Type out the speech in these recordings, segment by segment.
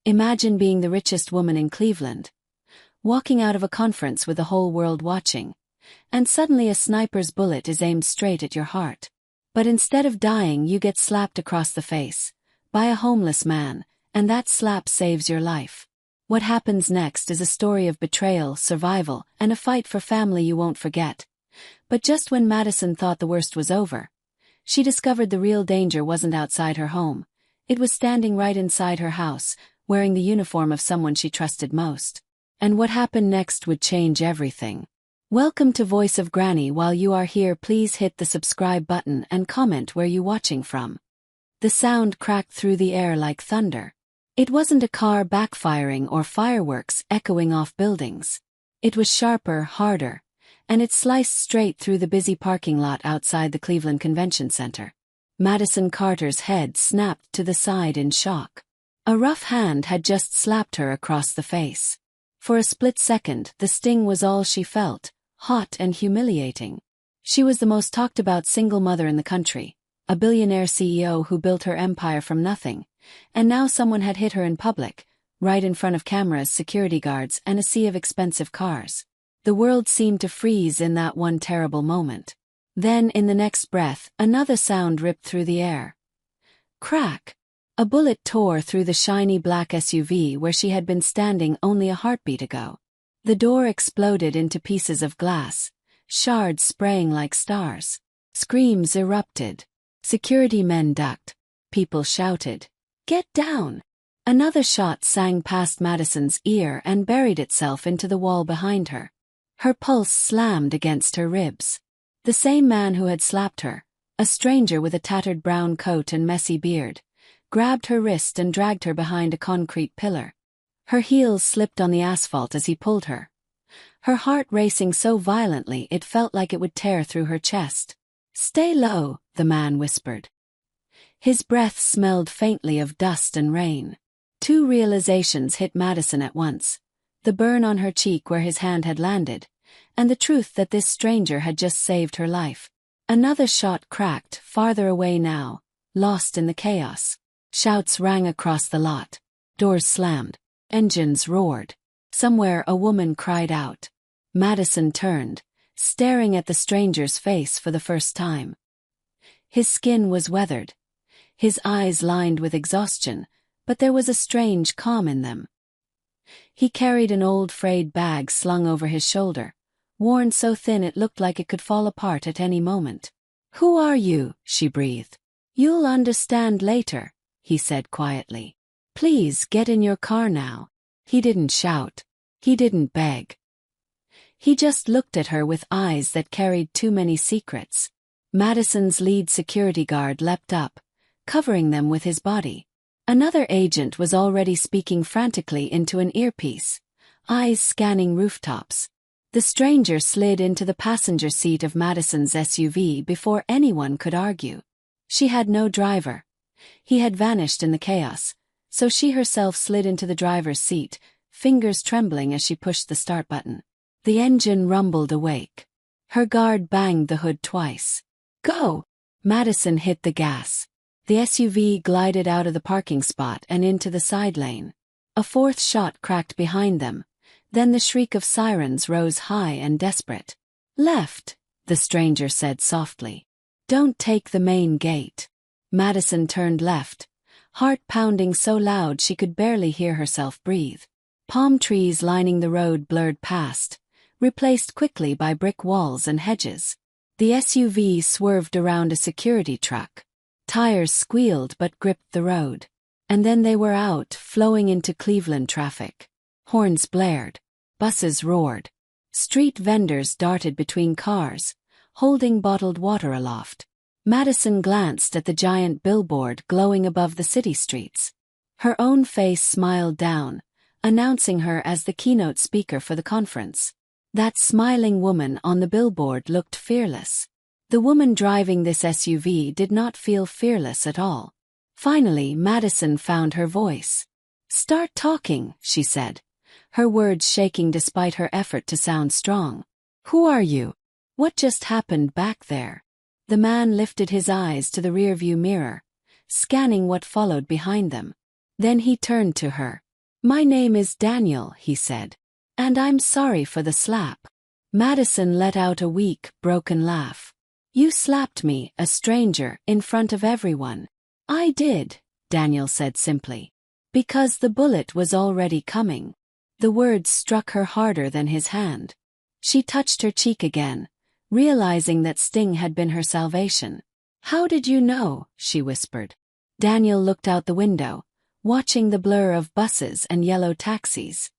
Imagine being the richest woman in Cleveland, walking out of a conference with the whole world watching, and suddenly a sniper's bullet is aimed straight at your heart. But instead of dying, you get slapped across the face by a homeless man, and that slap saves your life. What happens next is a story of betrayal, survival, and a fight for family you won't forget. But just when Madison thought the worst was over, she discovered the real danger wasn't outside her home. It was standing right inside her house, wearing the uniform of someone she trusted most. And what happened next would change everything. Welcome to Voice of Granny. While you are here, please hit the subscribe button and comment where you watching from. The sound cracked through the air like thunder. It wasn't a car backfiring or fireworks echoing off buildings. It was sharper, harder, and it sliced straight through the busy parking lot outside the Cleveland Convention Center. Madison Carter's head snapped to the side in shock. A rough hand had just slapped her across the face. For a split second, the sting was all she felt, hot and humiliating. She was the most talked about single mother in the country, a billionaire CEO who built her empire from nothing, and now someone had hit her in public, right in front of cameras, security guards, and a sea of expensive cars. The world seemed to freeze in that one terrible moment. Then, in the next breath, another sound ripped through the air. Crack! A bullet tore through the shiny black SUV where she had been standing only a heartbeat ago. The door exploded into pieces of glass, shards spraying like stars. Screams erupted. Security men ducked. People shouted, "Get down!" Another shot sang past Madison's ear and buried itself into the wall behind her. Her pulse slammed against her ribs. The same man who had slapped her, a stranger with a tattered brown coat and messy beard, grabbed her wrist and dragged her behind a concrete pillar. Her heels slipped on the asphalt as he pulled her, her heart racing so violently it felt like it would tear through her chest. "Stay low," the man whispered. His breath smelled faintly of dust and rain. Two realizations hit Madison at once: the burn on her cheek where his hand had landed, and the truth that this stranger had just saved her life. Another shot cracked, farther away now, lost in the chaos. Shouts rang across the lot. Doors slammed. Engines roared. Somewhere a woman cried out. Madison turned, staring at the stranger's face for the first time. His skin was weathered, his eyes lined with exhaustion, but there was a strange calm in them. He carried an old frayed bag slung over his shoulder, worn so thin it looked like it could fall apart at any moment. "Who are you?" she breathed. "You'll understand later," he said quietly. "Please get in your car now." He didn't shout. He didn't beg. He just looked at her with eyes that carried too many secrets. Madison's lead security guard leapt up, covering them with his body. Another agent was already speaking frantically into an earpiece, eyes scanning rooftops. The stranger slid into the passenger seat of Madison's SUV before anyone could argue. She had no driver. He had vanished in the chaos, so she herself slid into the driver's seat, fingers trembling as she pushed the start button. The engine rumbled awake. Her guard banged the hood twice. "Go!" Madison hit the gas. The SUV glided out of the parking spot and into the side lane. A fourth shot cracked behind them. Then the shriek of sirens rose high and desperate. "Left," the stranger said softly. "Don't take the main gate." Madison turned left, heart pounding so loud she could barely hear herself breathe. Palm trees lining the road blurred past, replaced quickly by brick walls and hedges. The SUV swerved around a security truck. Tires squealed but gripped the road. And then they were out, flowing into Cleveland traffic. Horns blared. Buses roared. Street vendors darted between cars, holding bottled water aloft. Madison glanced at the giant billboard glowing above the city streets. Her own face smiled down, announcing her as the keynote speaker for the conference. That smiling woman on the billboard looked fearless. The woman driving this SUV did not feel fearless at all. Finally, Madison found her voice. "Start talking," she said, her words shaking despite her effort to sound strong. "Who are you? What just happened back there?" The man lifted his eyes to the rearview mirror, scanning what followed behind them. Then he turned to her. My name is Daniel, he said. And I'm sorry for the slap. Madison let out a weak, broken laugh. You slapped me, a stranger, in front of everyone. I did, Daniel said simply. Because the bullet was already coming. The words struck her harder than his hand. She touched her cheek again, realizing that sting had been her salvation. How did you know? She whispered. Daniel looked out the window, watching the blur of buses and yellow taxis.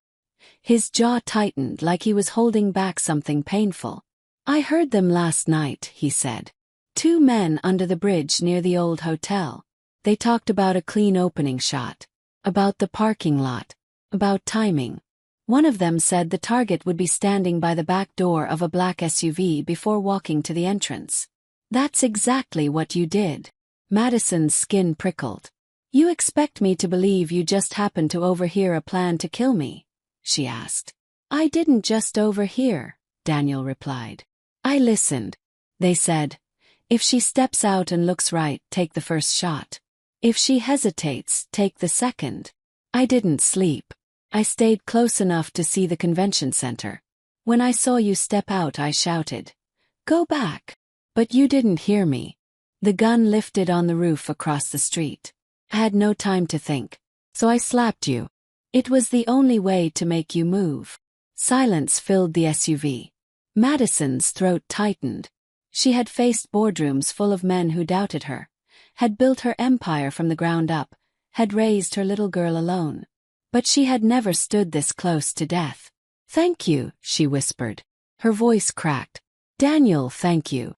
His jaw tightened like he was holding back something painful. I heard them last night, he said. 2 men under the bridge near the old hotel. They talked about a clean opening shot, about the parking lot, about timing. One of them said the target would be standing by the back door of a black SUV before walking to the entrance. That's exactly what you did. Madison's skin prickled. You expect me to believe you just happened to overhear a plan to kill me? She asked. I didn't just overhear, Daniel replied. I listened. They said, if she steps out and looks right, take the first shot. If she hesitates, take the second. I didn't sleep. I stayed close enough to see the convention center. When I saw you step out, I shouted, go back. But you didn't hear me. The gun lifted on the roof across the street. I had no time to think. So I slapped you. It was the only way to make you move. Silence filled the SUV. Madison's throat tightened. She had faced boardrooms full of men who doubted her, had built her empire from the ground up, had raised her little girl alone. But she had never stood this close to death. Thank you, she whispered. Her voice cracked. Daniel, thank you.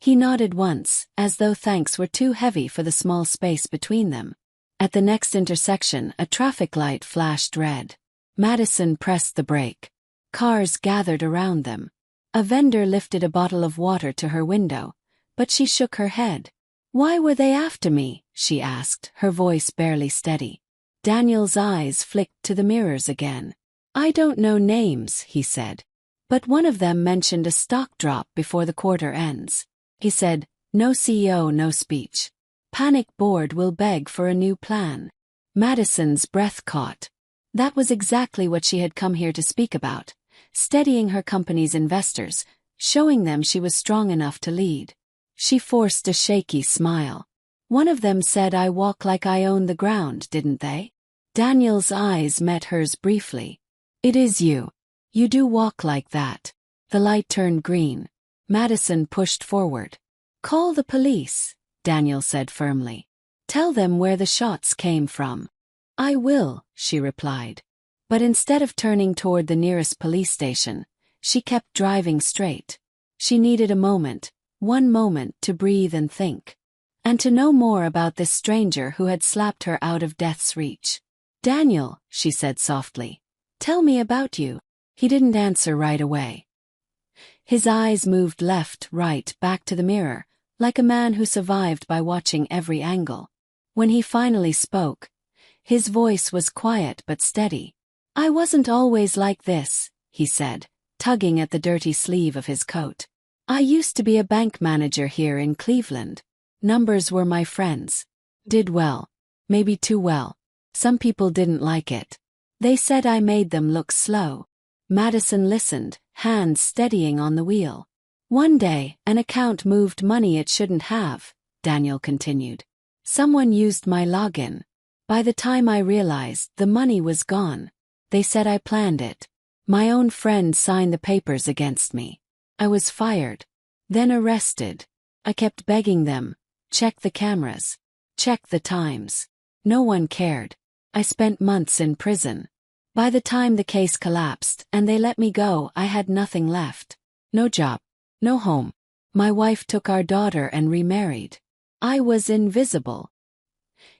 He nodded once, as though thanks were too heavy for the small space between them. At the next intersection, a traffic light flashed red. Madison pressed the brake. Cars gathered around them. A vendor lifted a bottle of water to her window, but she shook her head. Why were they after me? She asked, her voice barely steady. Daniel's eyes flicked to the mirrors again. I don't know names, he said. But one of them mentioned a stock drop before the quarter ends. He said, no CEO, no speech. Panic board will beg for a new plan. Madison's breath caught. That was exactly what she had come here to speak about, steadying her company's investors, showing them she was strong enough to lead. She forced a shaky smile. One of them said I walk like I own the ground, didn't they? Daniel's eyes met hers briefly. It is you. You do walk like that. The light turned green. Madison pushed forward. Call the police, Daniel said firmly. Tell them where the shots came from. I will, she replied. But instead of turning toward the nearest police station, she kept driving straight. She needed a moment, one moment to breathe and think. And to know more about this stranger who had slapped her out of death's reach. Daniel, she said softly, tell me about you. He didn't answer right away. His eyes moved left, right, back to the mirror, like a man who survived by watching every angle. When he finally spoke, his voice was quiet but steady. I wasn't always like this, he said, tugging at the dirty sleeve of his coat. I used to be a bank manager here in Cleveland. Numbers were my friends. Did well. Maybe too well. Some people didn't like it. They said I made them look slow. Madison listened, hands steadying on the wheel. One day, an account moved money it shouldn't have, Daniel continued. Someone used my login. By the time I realized, the money was gone. They said I planned it. My own friend signed the papers against me. I was fired. Then arrested. I kept begging them, check the cameras. Check the times. No one cared. I spent months in prison. By the time the case collapsed and they let me go, I had nothing left. No job. No home. My wife took our daughter and remarried. I was invisible.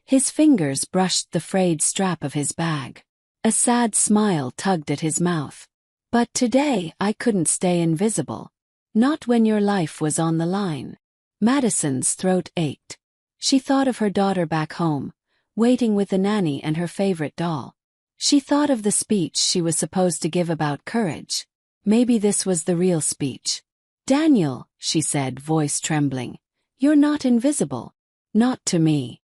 His fingers brushed the frayed strap of his bag. A sad smile tugged at his mouth. But today I couldn't stay invisible. Not when your life was on the line. Madison's throat ached. She thought of her daughter back home, waiting with the nanny and her favorite doll. She thought of the speech she was supposed to give about courage. Maybe this was the real speech. Daniel, she said, voice trembling, you're not invisible. Not to me.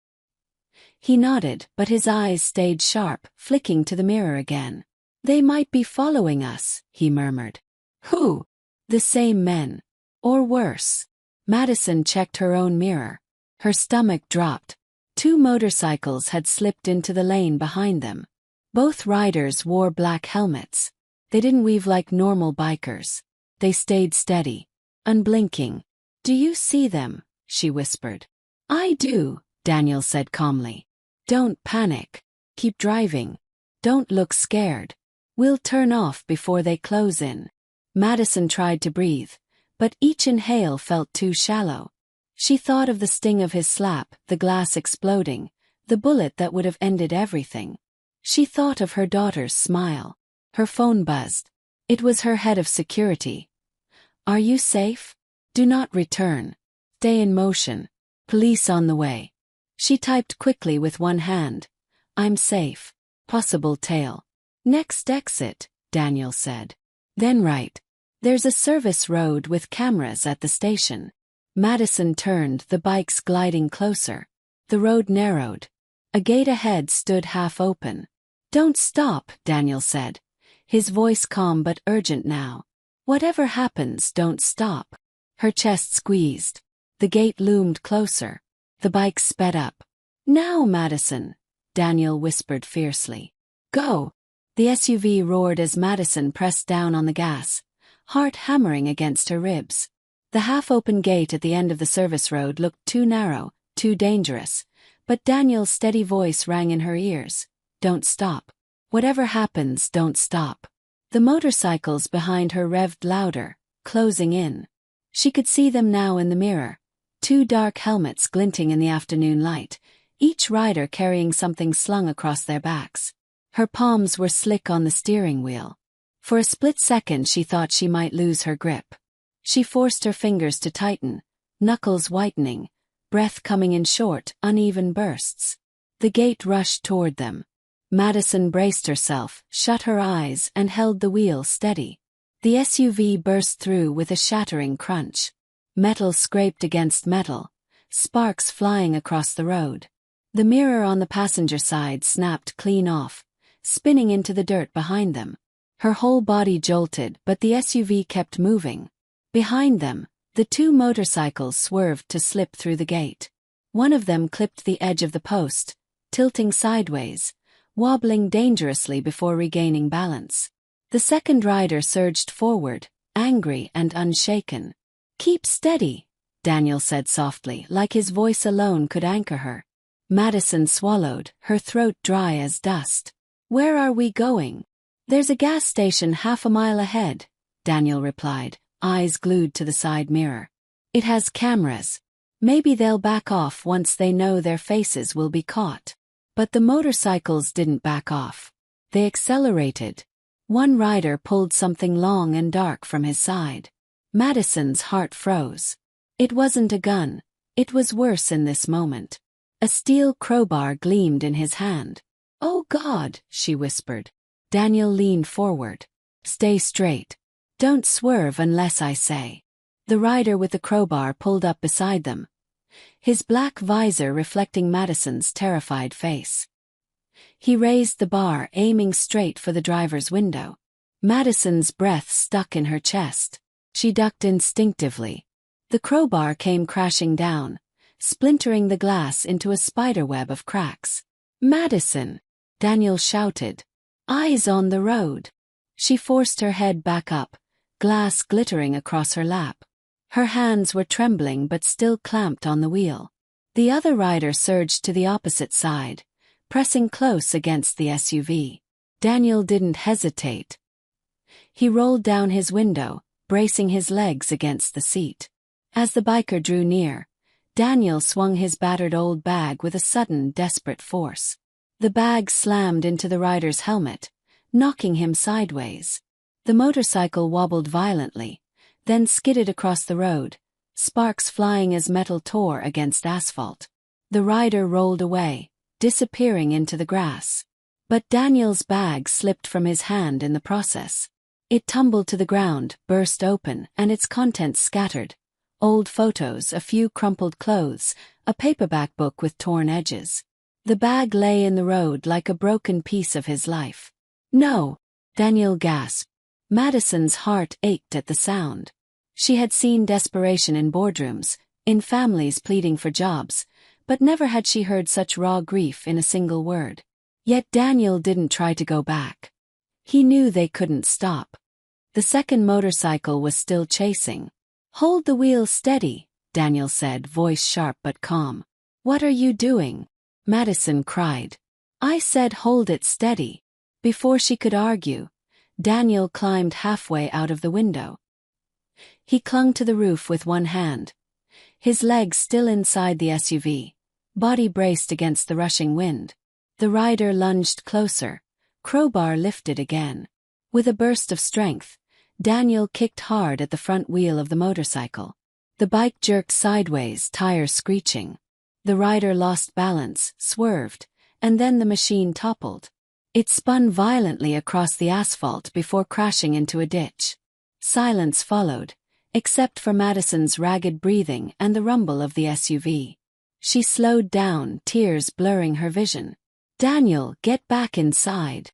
He nodded, but his eyes stayed sharp, flicking to the mirror again. They might be following us, he murmured. Who? The same men. Or worse. Madison checked her own mirror. Her stomach dropped. 2 motorcycles had slipped into the lane behind them. Both riders wore black helmets. They didn't weave like normal bikers. They stayed steady, unblinking. Do you see them? She whispered. I do, Daniel said calmly. Don't panic. Keep driving. Don't look scared. We'll turn off before they close in. Madison tried to breathe, but each inhale felt too shallow. She thought of the sting of his slap, the glass exploding, the bullet that would have ended everything. She thought of her daughter's smile. Her phone buzzed. It was her head of security. Are you safe? Do not return. Stay in motion. Police on the way. She typed quickly with one hand. I'm safe. Possible tail. Next exit, Daniel said. Then right. There's a service road with cameras at the station. Madison turned, the bikes gliding closer. The road narrowed. A gate ahead stood half open. Don't stop, Daniel said. His voice calm but urgent now. Whatever happens, don't stop. Her chest squeezed. The gate loomed closer. The bike sped up. Now, Madison, Daniel whispered fiercely. Go. The SUV roared as Madison pressed down on the gas, heart hammering against her ribs. The half-open gate at the end of the service road looked too narrow, too dangerous, but Daniel's steady voice rang in her ears. Don't stop. Whatever happens, don't stop. The motorcycles behind her revved louder, closing in. She could see them now in the mirror. 2 dark helmets glinting in the afternoon light, each rider carrying something slung across their backs. Her palms were slick on the steering wheel. For a split second she thought she might lose her grip. She forced her fingers to tighten, knuckles whitening, breath coming in short, uneven bursts. The gate rushed toward them. Madison braced herself, shut her eyes, and held the wheel steady. The SUV burst through with a shattering crunch. Metal scraped against metal, sparks flying across the road. The mirror on the passenger side snapped clean off, spinning into the dirt behind them. Her whole body jolted, but the SUV kept moving. Behind them, the 2 motorcycles swerved to slip through the gate. One of them clipped the edge of the post, tilting sideways, wobbling dangerously before regaining balance. The second rider surged forward, angry and unshaken. Keep steady, Daniel said softly, like his voice alone could anchor her. Madison swallowed, her throat dry as dust. Where are we going? There's a gas station half a mile ahead, Daniel replied, eyes glued to the side mirror. It has cameras. Maybe they'll back off once they know their faces will be caught. But the motorcycles didn't back off. They accelerated. One rider pulled something long and dark from his side. Madison's heart froze. It wasn't a gun. It was worse in this moment. A steel crowbar gleamed in his hand. Oh God, she whispered. Daniel leaned forward. Stay straight. Don't swerve unless I say. The rider with the crowbar pulled up beside them, his black visor reflecting Madison's terrified face. He raised the bar, aiming straight for the driver's window. Madison's breath stuck in her chest. She ducked instinctively. The crowbar came crashing down, splintering the glass into a spiderweb of cracks. Madison! Daniel shouted. Eyes on the road. She forced her head back up, glass glittering across her lap. Her hands were trembling but still clamped on the wheel. The other rider surged to the opposite side, pressing close against the SUV. Daniel didn't hesitate. He rolled down his window, bracing his legs against the seat. As the biker drew near, Daniel swung his battered old bag with a sudden, desperate force. The bag slammed into the rider's helmet, knocking him sideways. The motorcycle wobbled violently, then skidded across the road, sparks flying as metal tore against asphalt. The rider rolled away, disappearing into the grass. But Daniel's bag slipped from his hand in the process. It tumbled to the ground, burst open, and its contents scattered. Old photos, a few crumpled clothes, a paperback book with torn edges. The bag lay in the road like a broken piece of his life. No, Daniel gasped. Madison's heart ached at the sound. She had seen desperation in boardrooms, in families pleading for jobs, but never had she heard such raw grief in a single word. Yet Daniel didn't try to go back. He knew they couldn't stop. The second motorcycle was still chasing. "Hold the wheel steady," Daniel said, voice sharp but calm. "What are you doing?" Madison cried. "I said hold it steady." Before she could argue, Daniel climbed halfway out of the window. He clung to the roof with one hand, his legs still inside the SUV, body braced against the rushing wind. The rider lunged closer, crowbar lifted again. With a burst of strength, Daniel kicked hard at the front wheel of the motorcycle. The bike jerked sideways, tires screeching. The rider lost balance, swerved, and then the machine toppled. It spun violently across the asphalt before crashing into a ditch. Silence followed, except for Madison's ragged breathing and the rumble of the SUV. She slowed down, tears blurring her vision. "Daniel, get back inside."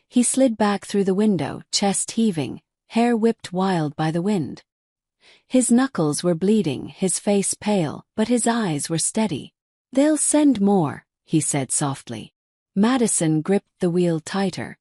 He slid back through the window, chest heaving, hair whipped wild by the wind. His knuckles were bleeding, his face pale, but his eyes were steady. "They'll send more," he said softly. Madison gripped the wheel tighter.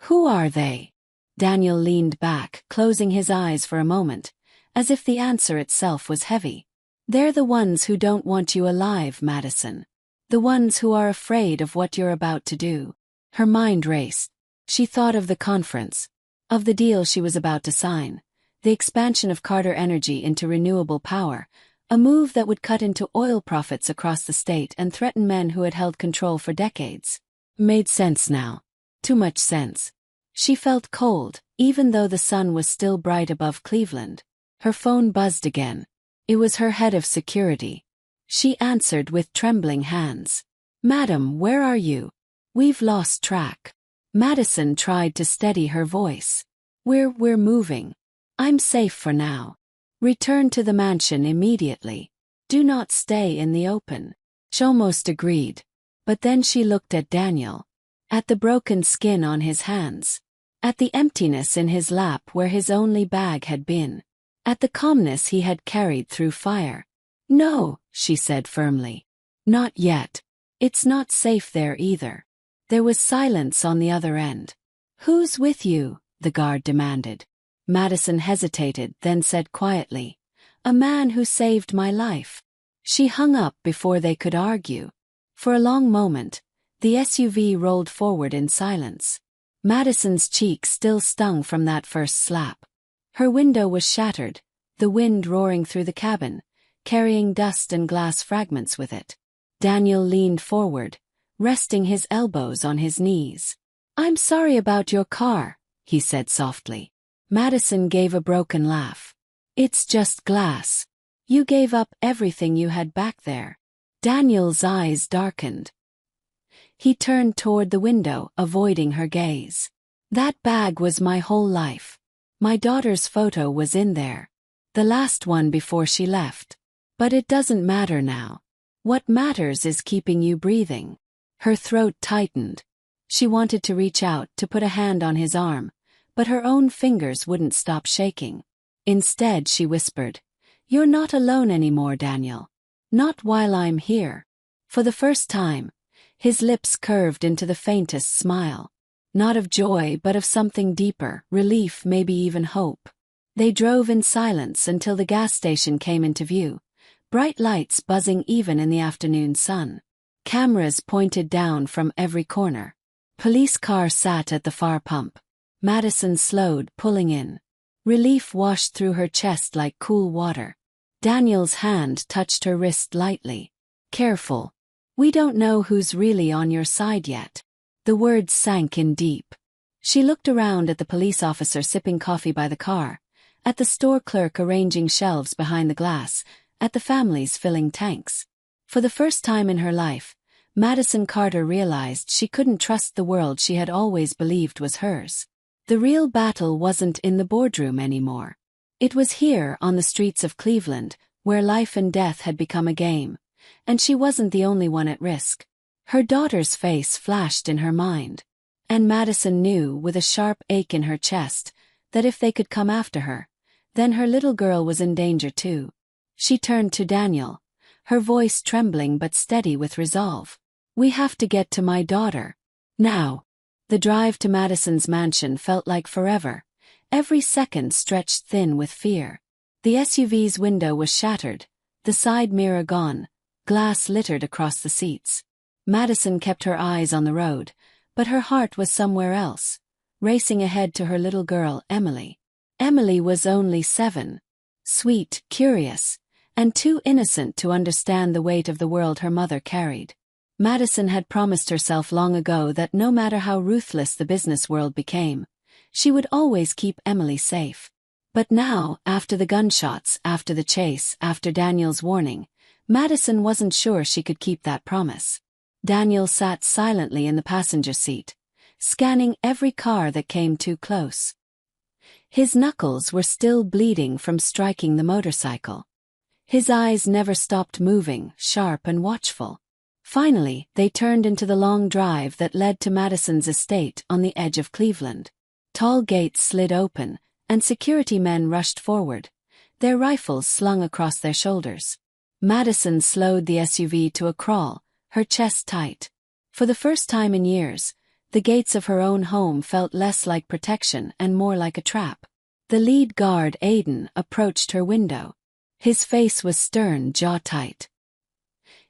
"Who are they?" Daniel leaned back, closing his eyes for a moment, as if the answer itself was heavy. "They're the ones who don't want you alive, Madison. The ones who are afraid of what you're about to do." Her mind raced. She thought of the conference, of the deal she was about to sign, the expansion of Carter Energy into renewable power, a move that would cut into oil profits across the state and threaten men who had held control for decades. Made sense now. Too much sense. She felt cold, even though the sun was still bright above Cleveland. Her phone buzzed again. It was her head of security. She answered with trembling hands. "Madam, where are you? We've lost track." Madison tried to steady her voice. We're moving. I'm safe for now. Return to the mansion immediately. Do not stay in the open." She almost agreed. But then she looked at Daniel. At the broken skin on his hands. At the emptiness in his lap where his only bag had been. At the calmness he had carried through fire. "No," she said firmly. "Not yet. It's not safe there either." There was silence on the other end. "Who's with you?" the guard demanded. Madison hesitated, then said quietly, "A man who saved my life." She hung up before they could argue. For a long moment, the SUV rolled forward in silence. Madison's cheek still stung from that first slap. Her window was shattered, the wind roaring through the cabin, carrying dust and glass fragments with it. Daniel leaned forward, resting his elbows on his knees. "I'm sorry about your car," he said softly. Madison gave a broken laugh. "It's just glass. You gave up everything you had back there." Daniel's eyes darkened. He turned toward the window, avoiding her gaze. "That bag was my whole life. My daughter's photo was in there. The last one before she left. But it doesn't matter now. What matters is keeping you breathing." Her throat tightened. She wanted to reach out, to put a hand on his arm, but her own fingers wouldn't stop shaking. Instead, she whispered, "You're not alone anymore, Daniel. Not while I'm here." For the first time, his lips curved into the faintest smile. Not of joy, but of something deeper, relief, maybe even hope. They drove in silence until the gas station came into view, bright lights buzzing even in the afternoon sun. Cameras pointed down from every corner. Police car sat at the far pump. Madison slowed, pulling in. Relief washed through her chest like cool water. Daniel's hand touched her wrist lightly. "Careful. We don't know who's really on your side yet." The words sank in deep. She looked around at the police officer sipping coffee by the car, at the store clerk arranging shelves behind the glass, at the families filling tanks. For the first time in her life, Madison Carter realized she couldn't trust the world she had always believed was hers. The real battle wasn't in the boardroom anymore. It was here, on the streets of Cleveland, where life and death had become a game, and she wasn't the only one at risk. Her daughter's face flashed in her mind. And Madison knew, with a sharp ache in her chest, that if they could come after her, then her little girl was in danger too. She turned to Daniel, her voice trembling but steady with resolve. "We have to get to my daughter. Now." The drive to Madison's mansion felt like forever, every second stretched thin with fear. The SUV's window was shattered, the side mirror gone, glass littered across the seats. Madison kept her eyes on the road, but her heart was somewhere else, racing ahead to her little girl, Emily. Emily was only 7. Sweet, curious, and too innocent to understand the weight of the world her mother carried. Madison had promised herself long ago that no matter how ruthless the business world became, she would always keep Emily safe. But now, after the gunshots, after the chase, after Daniel's warning, Madison wasn't sure she could keep that promise. Daniel sat silently in the passenger seat, scanning every car that came too close. His knuckles were still bleeding from striking the motorcycle. His eyes never stopped moving, sharp and watchful. Finally, they turned into the long drive that led to Madison's estate on the edge of Cleveland. Tall gates slid open, and security men rushed forward, their rifles slung across their shoulders. Madison slowed the SUV to a crawl, her chest tight. For the first time in years, the gates of her own home felt less like protection and more like a trap. The lead guard, Aiden, approached her window. His face was stern, jaw tight.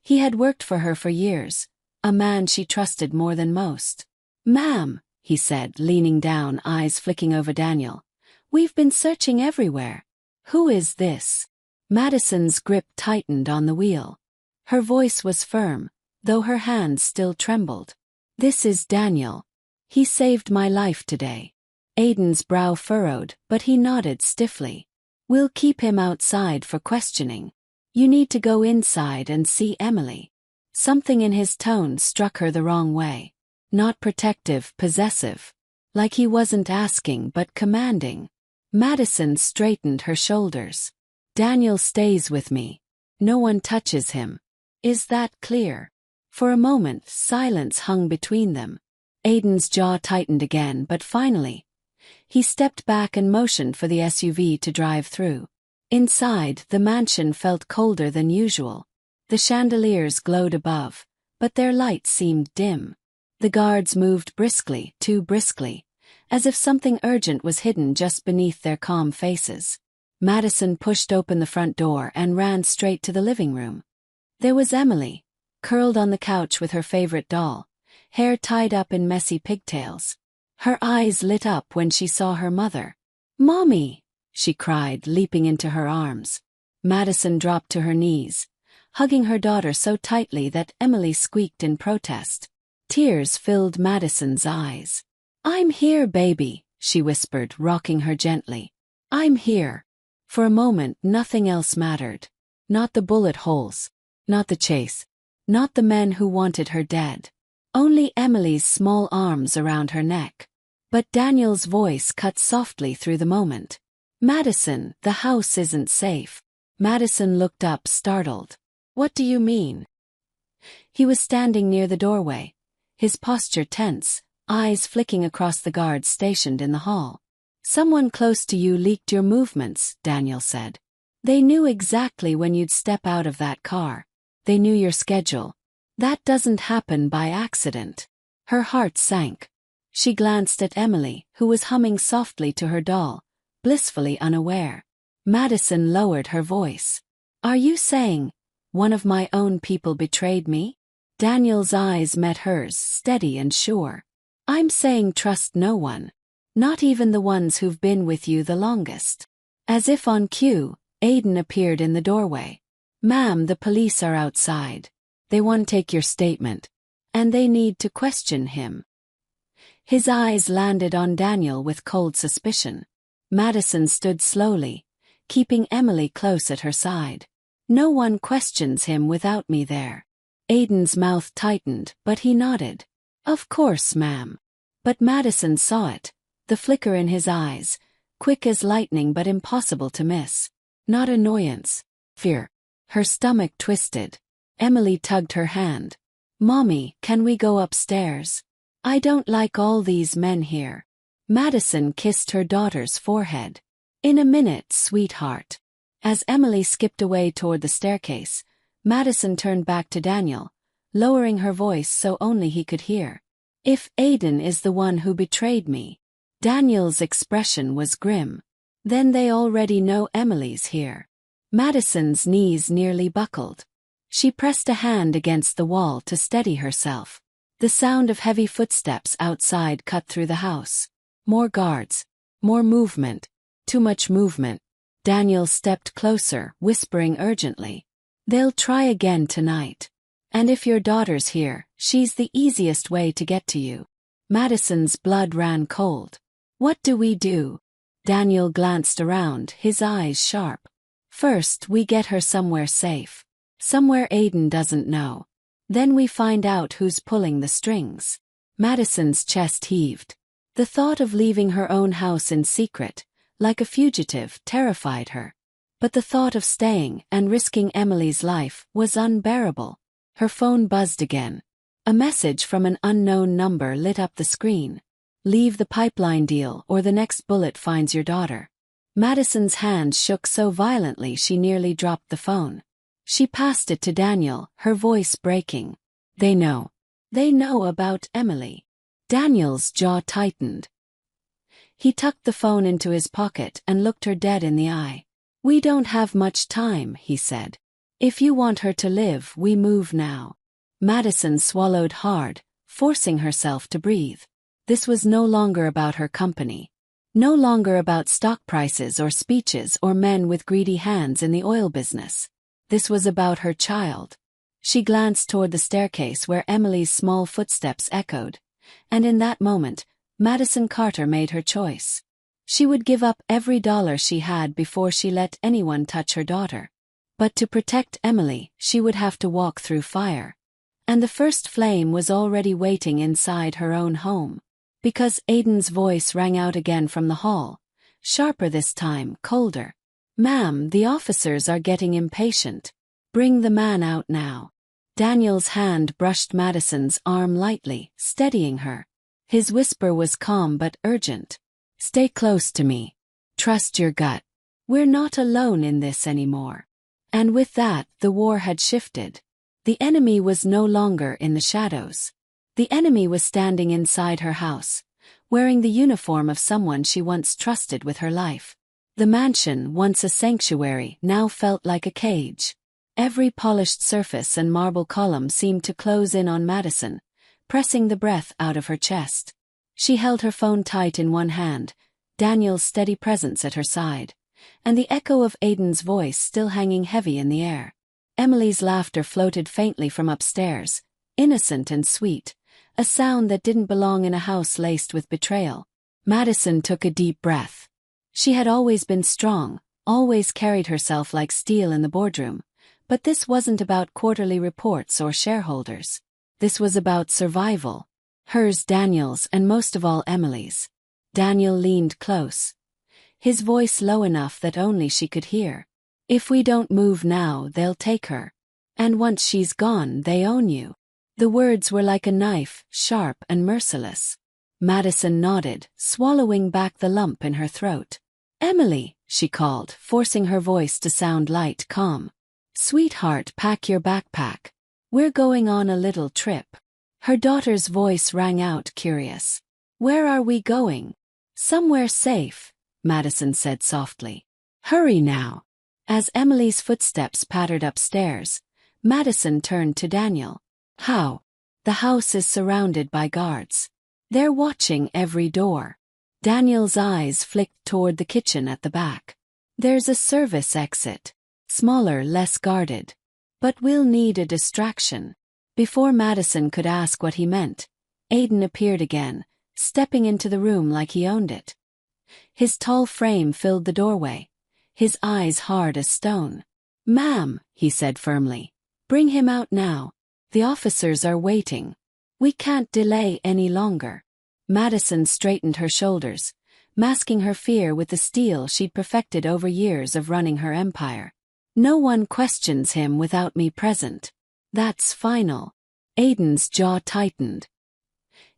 He had worked for her for years, a man she trusted more than most. "Ma'am," he said, leaning down, eyes flicking over Daniel. "We've been searching everywhere. Who is this?" Madison's grip tightened on the wheel. Her voice was firm, though her hands still trembled. "This is Daniel. He saved my life today." Aiden's brow furrowed, but he nodded stiffly. "We'll keep him outside for questioning. You need to go inside and see Emily." Something in his tone struck her the wrong way. Not protective, possessive. Like he wasn't asking but commanding. Madison straightened her shoulders. "Daniel stays with me. No one touches him. Is that clear?" For a moment, silence hung between them. Aiden's jaw tightened again, but finally, he stepped back and motioned for the SUV to drive through. Inside, the mansion felt colder than usual. The chandeliers glowed above, but their light seemed dim. The guards moved briskly, too briskly, as if something urgent was hidden just beneath their calm faces. Madison pushed open the front door and ran straight to the living room. There was Emily, curled on the couch with her favorite doll, hair tied up in messy pigtails. Her eyes lit up when she saw her mother. "Mommy!" she cried, leaping into her arms. Madison dropped to her knees, hugging her daughter so tightly that Emily squeaked in protest. Tears filled Madison's eyes. "I'm here, baby," she whispered, rocking her gently. "I'm here." For a moment, nothing else mattered. Not the bullet holes. Not the chase. Not the men who wanted her dead. Only Emily's small arms around her neck. But Daniel's voice cut softly through the moment. "Madison, the house isn't safe." Madison looked up, startled. "What do you mean?" He was standing near the doorway, his posture tense, eyes flicking across the guards stationed in the hall. "Someone close to you leaked your movements," Daniel said. "They knew exactly when you'd step out of that car. They knew your schedule. That doesn't happen by accident." Her heart sank. She glanced at Emily, who was humming softly to her doll, blissfully unaware. Madison lowered her voice. "Are you saying, one of my own people betrayed me?" Daniel's eyes met hers, steady and sure. "I'm saying trust no one. Not even the ones who've been with you the longest." As if on cue, Aiden appeared in the doorway. "Ma'am, the police are outside. They want to take your statement. And they need to question him." His eyes landed on Daniel with cold suspicion. Madison stood slowly, keeping Emily close at her side. "No one questions him without me there." Aiden's mouth tightened, but he nodded. "Of course, ma'am." But Madison saw it, the flicker in his eyes, quick as lightning but impossible to miss. Not annoyance, fear. Her stomach twisted. Emily tugged her hand. "Mommy, can we go upstairs? I don't like all these men here." Madison kissed her daughter's forehead. "In a minute, sweetheart." As Emily skipped away toward the staircase, Madison turned back to Daniel, lowering her voice so only he could hear. "If Aiden is the one who betrayed me." Daniel's expression was grim. "Then they already know Emily's here." Madison's knees nearly buckled. She pressed a hand against the wall to steady herself. The sound of heavy footsteps outside cut through the house. More guards. More movement. Too much movement. Daniel stepped closer, whispering urgently. "They'll try again tonight. And if your daughter's here, she's the easiest way to get to you." Madison's blood ran cold. "What do we do?" Daniel glanced around, his eyes sharp. "First, we get her somewhere safe. Somewhere Aiden doesn't know. Then we find out who's pulling the strings." Madison's chest heaved. The thought of leaving her own house in secret, like a fugitive, terrified her. But the thought of staying and risking Emily's life was unbearable. Her phone buzzed again. A message from an unknown number lit up the screen. "Leave the pipeline deal or the next bullet finds your daughter." Madison's hand shook so violently she nearly dropped the phone. She passed it to Daniel, her voice breaking. "They know. They know about Emily." Daniel's jaw tightened. He tucked the phone into his pocket and looked her dead in the eye. "We don't have much time," he said. "If you want her to live, we move now." Madison swallowed hard, forcing herself to breathe. This was no longer about her company. No longer about stock prices or speeches or men with greedy hands in the oil business. This was about her child. She glanced toward the staircase where Emily's small footsteps echoed, and in that moment, Madison Carter made her choice. She would give up every dollar she had before she let anyone touch her daughter. But to protect Emily, she would have to walk through fire. And the first flame was already waiting inside her own home. Because Aiden's voice rang out again from the hall, sharper this time, colder. "Ma'am, the officers are getting impatient. Bring the man out now." Daniel's hand brushed Madison's arm lightly, steadying her. His whisper was calm but urgent. "Stay close to me. Trust your gut. We're not alone in this anymore." And with that, the war had shifted. The enemy was no longer in the shadows. The enemy was standing inside her house, wearing the uniform of someone she once trusted with her life. The mansion, once a sanctuary, now felt like a cage. Every polished surface and marble column seemed to close in on Madison, pressing the breath out of her chest. She held her phone tight in one hand, Daniel's steady presence at her side, and the echo of Aiden's voice still hanging heavy in the air. Emily's laughter floated faintly from upstairs, innocent and sweet, a sound that didn't belong in a house laced with betrayal. Madison took a deep breath. She had always been strong, always carried herself like steel in the boardroom, but this wasn't about quarterly reports or shareholders. This was about survival. Hers, Daniel's, and most of all Emily's. Daniel leaned close, his voice low enough that only she could hear. "If we don't move now, they'll take her. And once she's gone, they own you." The words were like a knife, sharp and merciless. Madison nodded, swallowing back the lump in her throat. "Emily," she called, forcing her voice to sound light, calm. "Sweetheart, pack your backpack. We're going on a little trip." Her daughter's voice rang out, curious. "Where are we going?" "Somewhere safe," Madison said softly. "Hurry now." As Emily's footsteps pattered upstairs, Madison turned to Daniel. "How?" "The house is surrounded by guards. They're watching every door." Daniel's eyes flicked toward the kitchen at the back. "There's a service exit. Smaller, less guarded. But we'll need a distraction." Before Madison could ask what he meant, Aiden appeared again, stepping into the room like he owned it. His tall frame filled the doorway, his eyes hard as stone. "Ma'am," he said firmly, "bring him out now. The officers are waiting. We can't delay any longer." Madison straightened her shoulders, masking her fear with the steel she'd perfected over years of running her empire. "No one questions him without me present. That's final." Aiden's jaw tightened.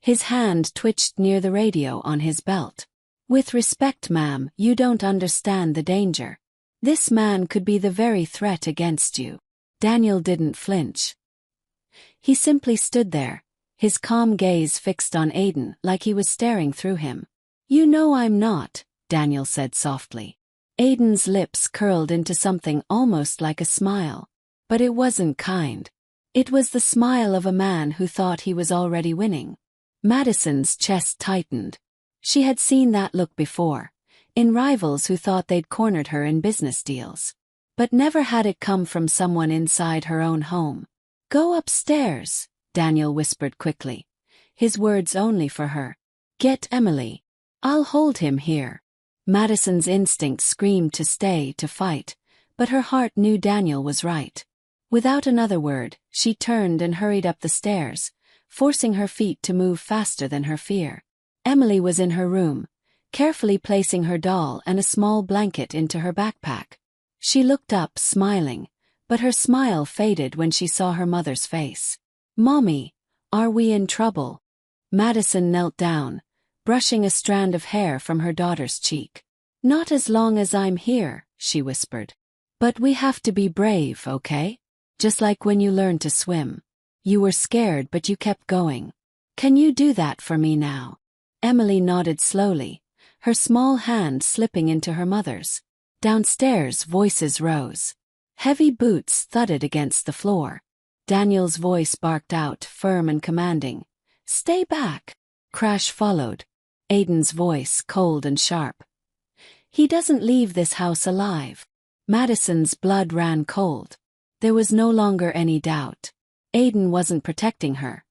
His hand twitched near the radio on his belt. With respect, ma'am, you don't understand the danger. This man could be the very threat against you. Daniel didn't flinch. He simply stood there, his calm gaze fixed on Aiden like he was staring through him. You know I'm not, Daniel said softly. Aiden's lips curled into something almost like a smile. But it wasn't kind. It was the smile of a man who thought he was already winning. Madison's chest tightened. She had seen that look before, in rivals who thought they'd cornered her in business deals. But never had it come from someone inside her own home. Go upstairs, Daniel whispered quickly, his words only for her. Get Emily. I'll hold him here. Madison's instinct screamed to stay, to fight, but her heart knew Daniel was right. Without another word, she turned and hurried up the stairs, forcing her feet to move faster than her fear. Emily was in her room, carefully placing her doll and a small blanket into her backpack. She looked up, smiling, but her smile faded when she saw her mother's face. Mommy, are we in trouble? Madison knelt down, brushing a strand of hair from her daughter's cheek. Not as long as I'm here, she whispered. But we have to be brave, okay? Just like when you learned to swim. You were scared but you kept going. Can you do that for me now? Emily nodded slowly, her small hand slipping into her mother's. Downstairs, voices rose. Heavy boots thudded against the floor. Daniel's voice barked out, firm and commanding. Stay back. Crash followed. Aiden's voice, cold and sharp. He doesn't leave this house alive. Madison's blood ran cold. There was no longer any doubt. Aiden wasn't protecting her.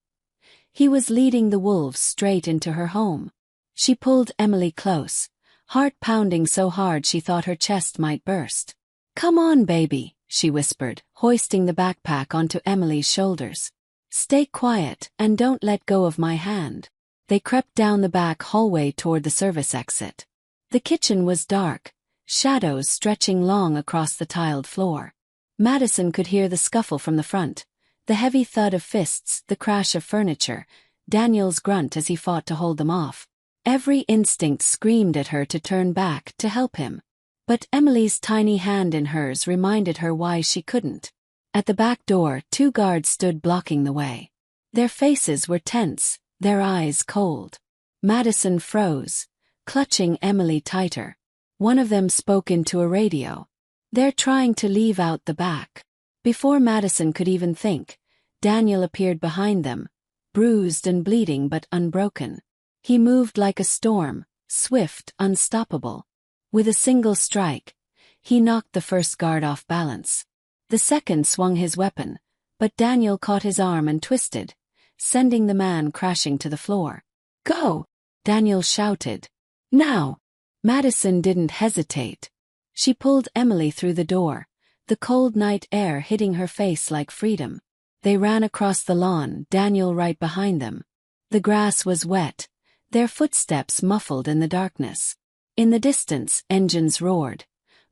He was leading the wolves straight into her home. She pulled Emily close, heart pounding so hard she thought her chest might burst. Come on, baby, she whispered, hoisting the backpack onto Emily's shoulders. Stay quiet and don't let go of my hand. They crept down the back hallway toward the service exit. The kitchen was dark, shadows stretching long across the tiled floor. Madison could hear the scuffle from the front, the heavy thud of fists, the crash of furniture, Daniel's grunt as he fought to hold them off. Every instinct screamed at her to turn back, to help him. But Emily's tiny hand in hers reminded her why she couldn't. At the back door, 2 guards stood blocking the way. Their faces were tense, their eyes cold. Madison froze, clutching Emily tighter. One of them spoke into a radio. They're trying to leave out the back. Before Madison could even think, Daniel appeared behind them, bruised and bleeding but unbroken. He moved like a storm, swift, unstoppable. With a single strike, he knocked the first guard off balance. The second swung his weapon, but Daniel caught his arm and twisted, sending the man crashing to the floor. Go! Daniel shouted. Now! Madison didn't hesitate. She pulled Emily through the door, the cold night air hitting her face like freedom. They ran across the lawn, Daniel right behind them. The grass was wet, their footsteps muffled in the darkness. In the distance, engines roared.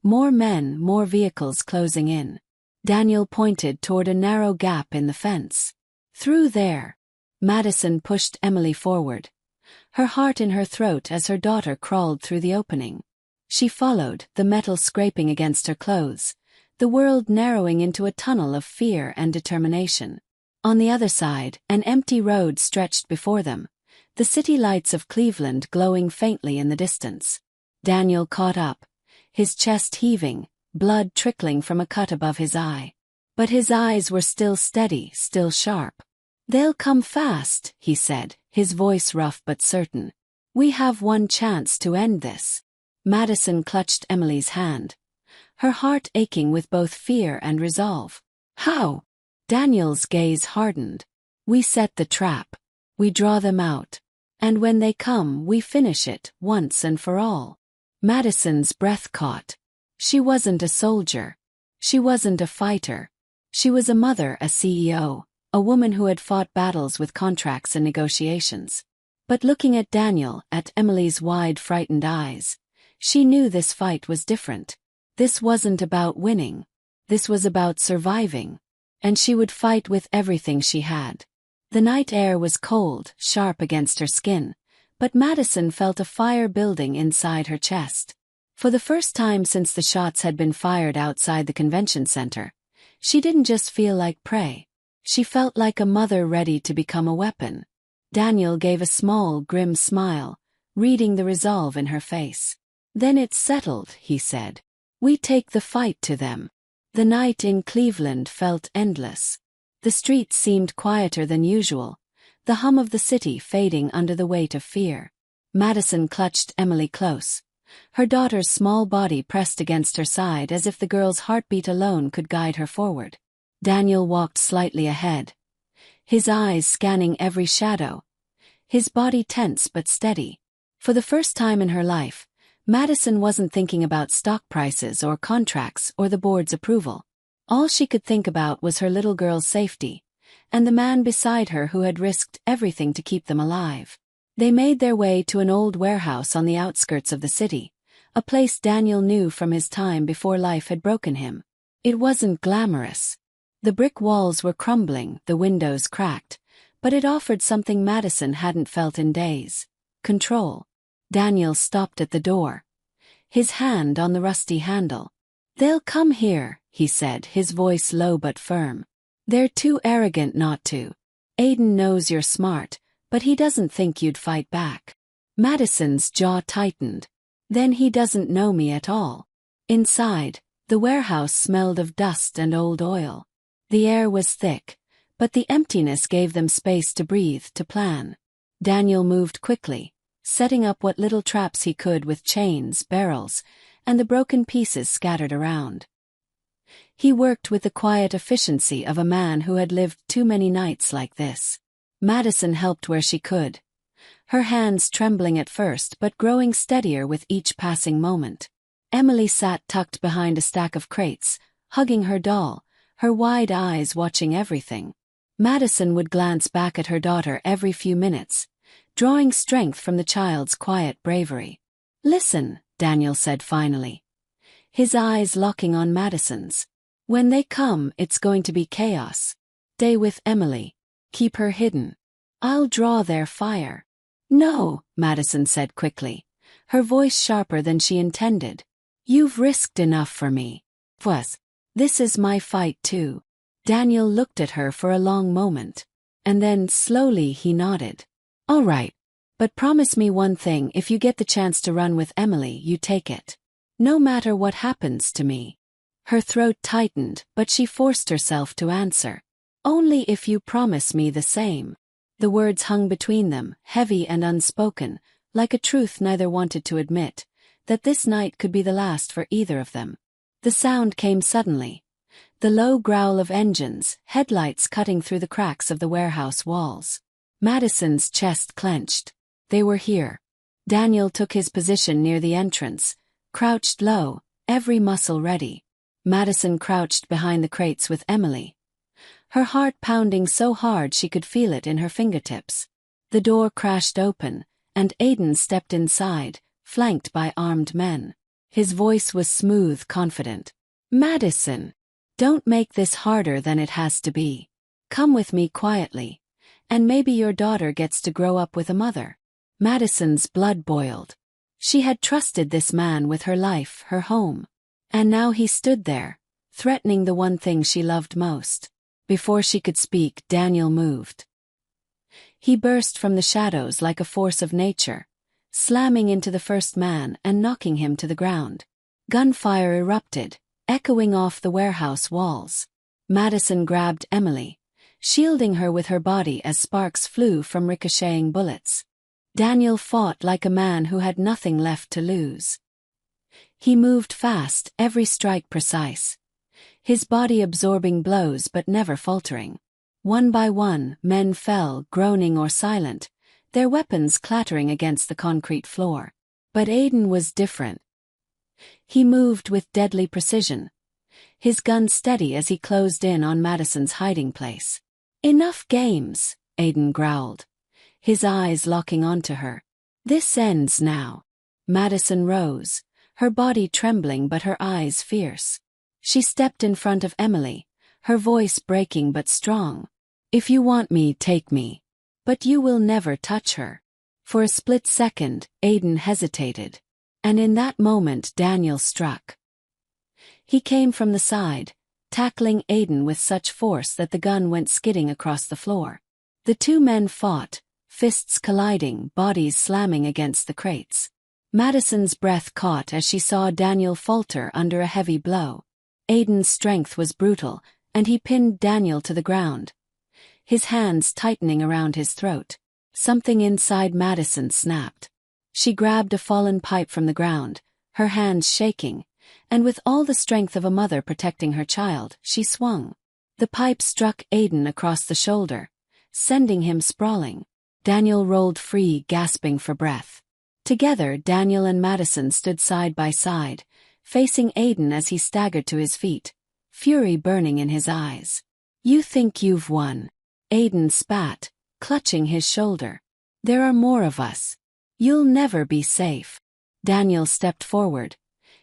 More men, more vehicles closing in. Daniel pointed toward a narrow gap in the fence. Through there. Madison pushed Emily forward, her heart in her throat as her daughter crawled through the opening. She followed, the metal scraping against her clothes, the world narrowing into a tunnel of fear and determination. On the other side, an empty road stretched before them, the city lights of Cleveland glowing faintly in the distance. Daniel caught up, his chest heaving, blood trickling from a cut above his eye. But his eyes were still steady, still sharp. They'll come fast, he said, his voice rough but certain. We have one chance to end this. Madison clutched Emily's hand, her heart aching with both fear and resolve. How? Daniel's gaze hardened. We set the trap. We draw them out. And when they come, we finish it, once and for all. Madison's breath caught. She wasn't a soldier. She wasn't a fighter. She was a mother, a CEO, a woman who had fought battles with contracts and negotiations. But looking at Daniel, at Emily's wide, frightened eyes, she knew this fight was different. This wasn't about winning. This was about surviving. And she would fight with everything she had. The night air was cold, sharp against her skin, but Madison felt a fire building inside her chest. For the first time since the shots had been fired outside the convention center, she didn't just feel like prey. She felt like a mother ready to become a weapon. Daniel gave a small, grim smile, reading the resolve in her face. "Then it's settled," he said. "We take the fight to them." The night in Cleveland felt endless. The streets seemed quieter than usual, the hum of the city fading under the weight of fear. Madison clutched Emily close, her daughter's small body pressed against her side as if the girl's heartbeat alone could guide her forward. Daniel walked slightly ahead, his eyes scanning every shadow, his body tense but steady. For the first time in her life, Madison wasn't thinking about stock prices or contracts or the board's approval. All she could think about was her little girl's safety, and the man beside her who had risked everything to keep them alive. They made their way to an old warehouse on the outskirts of the city, a place Daniel knew from his time before life had broken him. It wasn't glamorous. The brick walls were crumbling, the windows cracked, but it offered something Madison hadn't felt in days: control. Daniel stopped at the door, his hand on the rusty handle. "They'll come here," he said, his voice low but firm. "They're too arrogant not to. Aiden knows you're smart, but he doesn't think you'd fight back." Madison's jaw tightened. "Then he doesn't know me at all." Inside, the warehouse smelled of dust and old oil. The air was thick, but the emptiness gave them space to breathe, to plan. Daniel moved quickly, setting up what little traps he could with chains, barrels, and the broken pieces scattered around. He worked with the quiet efficiency of a man who had lived too many nights like this. Madison helped where she could, her hands trembling at first but growing steadier with each passing moment. Emily sat tucked behind a stack of crates, hugging her doll, her wide eyes watching everything. Madison would glance back at her daughter every few minutes, drawing strength from the child's quiet bravery. "Listen," Daniel said finally, his eyes locking on Madison's. "When they come, it's going to be chaos. Stay with Emily. Keep her hidden. I'll draw their fire." "No," Madison said quickly, her voice sharper than she intended. "You've risked enough for me. Plus, this is my fight too." Daniel looked at her for a long moment, and then slowly he nodded. "All right. But promise me one thing: if you get the chance to run with Emily, you take it. No matter what happens to me." Her throat tightened, but she forced herself to answer. "Only if you promise me the same." The words hung between them, heavy and unspoken, like a truth neither wanted to admit, that this night could be the last for either of them. The sound came suddenly. The low growl of engines, headlights cutting through the cracks of the warehouse walls. Madison's chest clenched. They were here. Daniel took his position near the entrance, crouched low, every muscle ready. Madison crouched behind the crates with Emily, her heart pounding so hard she could feel it in her fingertips. The door crashed open, and Aiden stepped inside, flanked by armed men. His voice was smooth, confident. "Madison, don't make this harder than it has to be. Come with me quietly, and maybe your daughter gets to grow up with a mother." Madison's blood boiled. She had trusted this man with her life, her home. And now he stood there, threatening the one thing she loved most. Before she could speak, Daniel moved. He burst from the shadows like a force of nature, slamming into the first man and knocking him to the ground. Gunfire erupted, echoing off the warehouse walls. Madison grabbed Emily, shielding her with her body as sparks flew from ricocheting bullets. Daniel fought like a man who had nothing left to lose. He moved fast, every strike precise, his body absorbing blows but never faltering. One by one, men fell, groaning or silent, their weapons clattering against the concrete floor. But Aiden was different. He moved with deadly precision, his gun steady as he closed in on Madison's hiding place. "Enough games," Aiden growled, his eyes locking onto her. "This ends now." Madison rose, her body trembling but her eyes fierce. She stepped in front of Emily, her voice breaking but strong. If you want me, take me. But you will never touch her. For a split second, Aiden hesitated. And in that moment Daniel struck. He came from the side, tackling Aiden with such force that the gun went skidding across the floor. The two men fought, fists colliding, bodies slamming against the crates. Madison's breath caught as she saw Daniel falter under a heavy blow. Aiden's strength was brutal, and he pinned Daniel to the ground, his hands tightening around his throat. Something inside Madison snapped. She grabbed a fallen pipe from the ground, her hands shaking, and with all the strength of a mother protecting her child, she swung. The pipe struck Aiden across the shoulder, sending him sprawling. Daniel rolled free, gasping for breath. Together, Daniel and Madison stood side by side, facing Aiden as he staggered to his feet, fury burning in his eyes. You think you've won? Aiden spat, clutching his shoulder. There are more of us. You'll never be safe. Daniel stepped forward,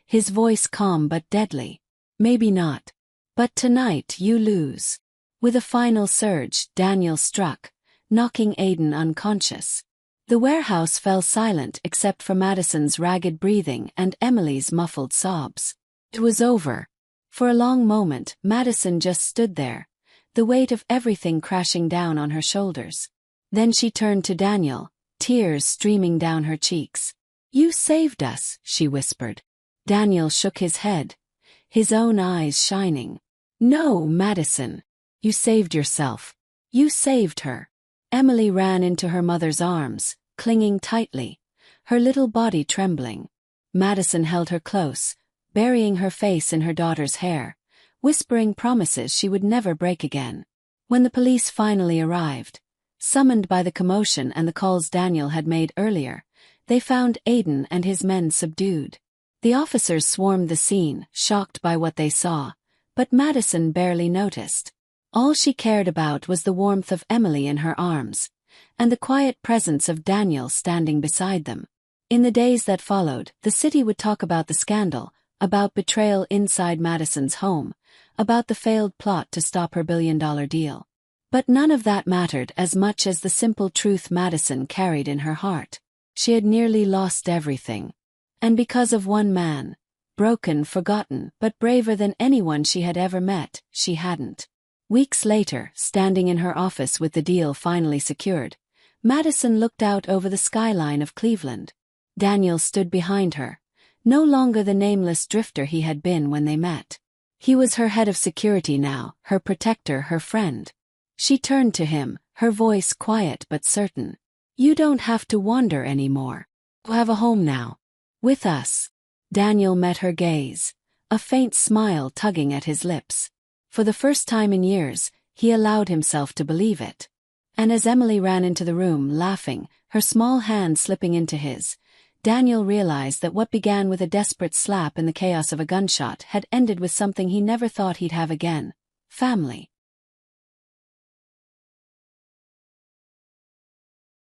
his voice calm but deadly. Maybe not. But tonight you lose. With a final surge, Daniel struck, knocking Aiden unconscious. The warehouse fell silent except for Madison's ragged breathing and Emily's muffled sobs. It was over. For a long moment, Madison just stood there, the weight of everything crashing down on her shoulders. Then she turned to Daniel, tears streaming down her cheeks. You saved us, she whispered. Daniel shook his head, his own eyes shining. No, Madison. You saved yourself. You saved her. Emily ran into her mother's arms, clinging tightly, her little body trembling. Madison held her close, burying her face in her daughter's hair, whispering promises she would never break again. When the police finally arrived, summoned by the commotion and the calls Daniel had made earlier, they found Aiden and his men subdued. The officers swarmed the scene, shocked by what they saw, but Madison barely noticed. All she cared about was the warmth of Emily in her arms, and the quiet presence of Daniel standing beside them. In the days that followed, the city would talk about the scandal, about betrayal inside Madison's home, about the failed plot to stop her billion-dollar deal. But none of that mattered as much as the simple truth Madison carried in her heart. She had nearly lost everything. And because of one man, broken, forgotten, but braver than anyone she had ever met, she hadn't. Weeks later, standing in her office with the deal finally secured, Madison looked out over the skyline of Cleveland. Daniel stood behind her, no longer the nameless drifter he had been when they met. He was her head of security now, her protector, her friend. She turned to him, her voice quiet but certain. You don't have to wander anymore. You have a home now. With us. Daniel met her gaze, a faint smile tugging at his lips. For the first time in years, he allowed himself to believe it. And as Emily ran into the room, laughing, her small hand slipping into his, Daniel realized that what began with a desperate slap in the chaos of a gunshot had ended with something he never thought he'd have again: family.